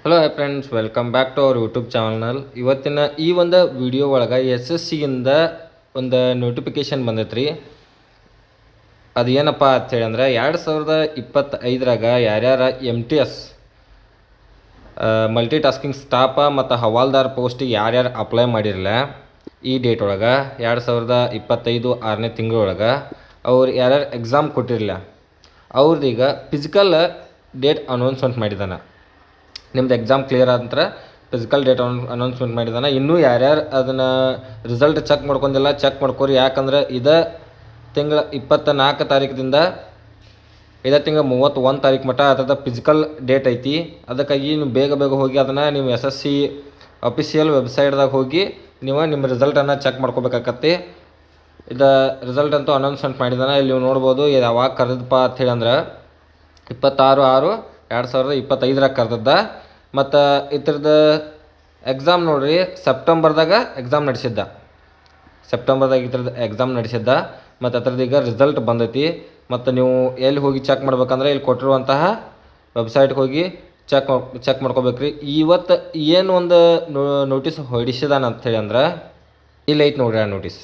Hello friends, welcome back to our YouTube channel. ಇವತ್ತಿನ ಈ ಒಂದು ವಿಡಿಯೋ ಒಳಗೆ SSCಯಿಂದ ಒಂದು ನೋಟಿಫಿಕೇಷನ್ ಬಂದೈತ್ರಿ. ಅದು ಏನಪ್ಪ ಅಂತೇಳಿ ಅಂದ್ರೆ 2025ರಾಗ ಯಾರ್ಯಾರ MTS ಮಲ್ಟಿ ಟಾಸ್ಕಿಂಗ್ ಸ್ಟಾಫ ಮತ್ತು ಹವಾಲ್ದಾರ್ ಪೋಸ್ಟಿಗೆ ಯಾರ್ಯಾರು ಅಪ್ಲೈ ಮಾಡಿರಲ್ಲ ಈ ಡೇಟ್ ಒಳಗೆ 2025 6ನೇ ತಿಂಗಳೊಳಗೆ ಅವ್ರು ಯಾರ್ಯಾರು ಎಕ್ಸಾಮ್ ಕೊಟ್ಟಿರಲಿಲ್ಲ ಅವ್ರದೀಗ ಫಿಸಿಕಲ್ ಡೇಟ್ ಅನೌನ್ಸ್ಮೆಂಟ್ ಮಾಡಿದ್ದಾನೆ. ನಿಮ್ದು ಎಕ್ಸಾಮ್ ಕ್ಲಿಯರ್ ಆದ ನಂತರ ಫಿಸಿಕಲ್ ಡೇಟ್ ಅನೌನ್ಸ್ಮೆಂಟ್ ಮಾಡಿದ್ದಾನೆ. ಇನ್ನೂ ಯಾರ್ಯಾರು ಅದನ್ನು ರಿಸಲ್ಟ್ ಚೆಕ್ ಮಾಡ್ಕೊಂಡಿಲ್ಲ ಚೆಕ್ ಮಾಡ್ಕೊರಿ. ಯಾಕಂದ್ರೆ ಇದೇ ತಿಂಗಳ 24 ತಾರೀಕಿನಿಂದ ಇದೇ ತಿಂಗಳ 31 ತಾರೀಕು ಮಟ್ಟ ಅದರ ಫಿಸಿಕಲ್ ಡೇಟ್ ಐತಿ. ಅದಕ್ಕಾಗಿ ನೀವು ಬೇಗ ಹೋಗಿ ಅದನ್ನು ನೀವು SSC ಅಫಿಷಿಯಲ್ ವೆಬ್ಸೈಟ್ದಾಗ ಹೋಗಿ ನೀವು ನಿಮ್ಮ ರಿಸಲ್ಟನ್ನು ಚೆಕ್ ಮಾಡ್ಕೋಬೇಕಾಗತ್ತೆ. ಇದು ರಿಸಲ್ಟ್ ಅಂತೂ ಅನೌನ್ಸ್ಮೆಂಟ್ ಮಾಡಿದ್ದಾನೆ. ಇಲ್ಲಿ ನೀವು ನೋಡ್ಬೋದು ಇದು ಯಾವಾಗ ಕರೆದಪ್ಪ ಅಂಥೇಳಿ ಅಂದ್ರೆ 26/6/2025ರಾಗ ಕರೆದದ್ದ. ಮತ್ತು ಇದ್ರದ್ದು ಎಕ್ಸಾಮ್ ನೋಡ್ರಿ ಸೆಪ್ಟೆಂಬರ್ದಾಗ ಎಕ್ಸಾಮ್ ನಡೆಸಿದ್ದ. ಇದ್ರದ್ದು ಎಕ್ಸಾಮ್ ನಡೆಸಿದ್ದ ಮತ್ತು ಅದ್ರದ್ದು ಈಗ ರಿಸಲ್ಟ್ ಬಂದೈತಿ. ಮತ್ತು ನೀವು ಎಲ್ಲಿ ಹೋಗಿ ಚೆಕ್ ಮಾಡ್ಬೇಕಂದ್ರೆ ಇಲ್ಲಿ ಕೊಟ್ಟಿರುವಂತಹ ವೆಬ್ಸೈಟ್ಗೆ ಹೋಗಿ ಚೆಕ್ ಮಾಡ್ಕೋಬೇಕ್ರಿ. ಇವತ್ತು ಏನು ಒಂದು ನೋಟಿಸ್ ಹೊಡಿಸಿದಾನ ಅಂಥೇಳಿ ಅಂದ್ರೆ ಇಲ್ಲಿ ಐತೆ ನೋಡ್ರಿ ಆ ನೋಟಿಸ್.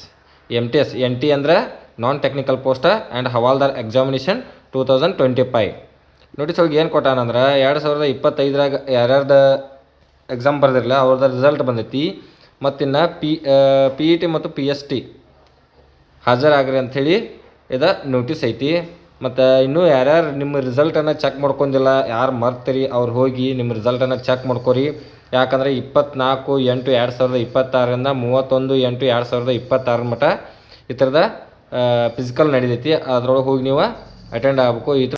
MTS NT ಅಂದರೆ non technical post and Havaldar examination 2025 notice ಒಳಗೆ ಏನು ಕೊಟ್ಟಾನಂದ್ರೆ 2025ರಾಗ ಯಾರ್ಯಾರ್ದು ಎಕ್ಸಾಮ್ ಬರ್ದಿರಲ್ಲ ಅವ್ರದ್ದು ರಿಸಲ್ಟ್ ಬಂದೈತಿ. ಮತ್ತಿನ್ನು PET ಮತ್ತು PST ಹಾಜರಾಗ್ರಿ ಅಂಥೇಳಿ ಇದು ನೋಟಿಸ್ ಐತಿ. ಮತ್ತು ಇನ್ನೂ ಯಾರ್ಯಾರು ನಿಮ್ಮ ರಿಸಲ್ಟನ್ನು ಚೆಕ್ ಮಾಡ್ಕೊಂಡಿಲ್ಲ, ಯಾರು ಮರ್ತೀರಿ ಅವ್ರು ಹೋಗಿ ನಿಮ್ಮ ರಿಸಲ್ಟನ್ನು ಚೆಕ್ ಮಾಡ್ಕೊರಿ. ಯಾಕಂದರೆ 24/8/2026ರಿಂದ 31/8/2026 ಮಟ್ಟ ಈ ಥರದ ಫಿಸಿಕಲ್ ನಡೀತೈತಿ. ಅದ್ರೊಳಗೆ ಹೋಗಿ ನೀವು ಅಟೆಂಡ್ ಆಗಬೇಕು.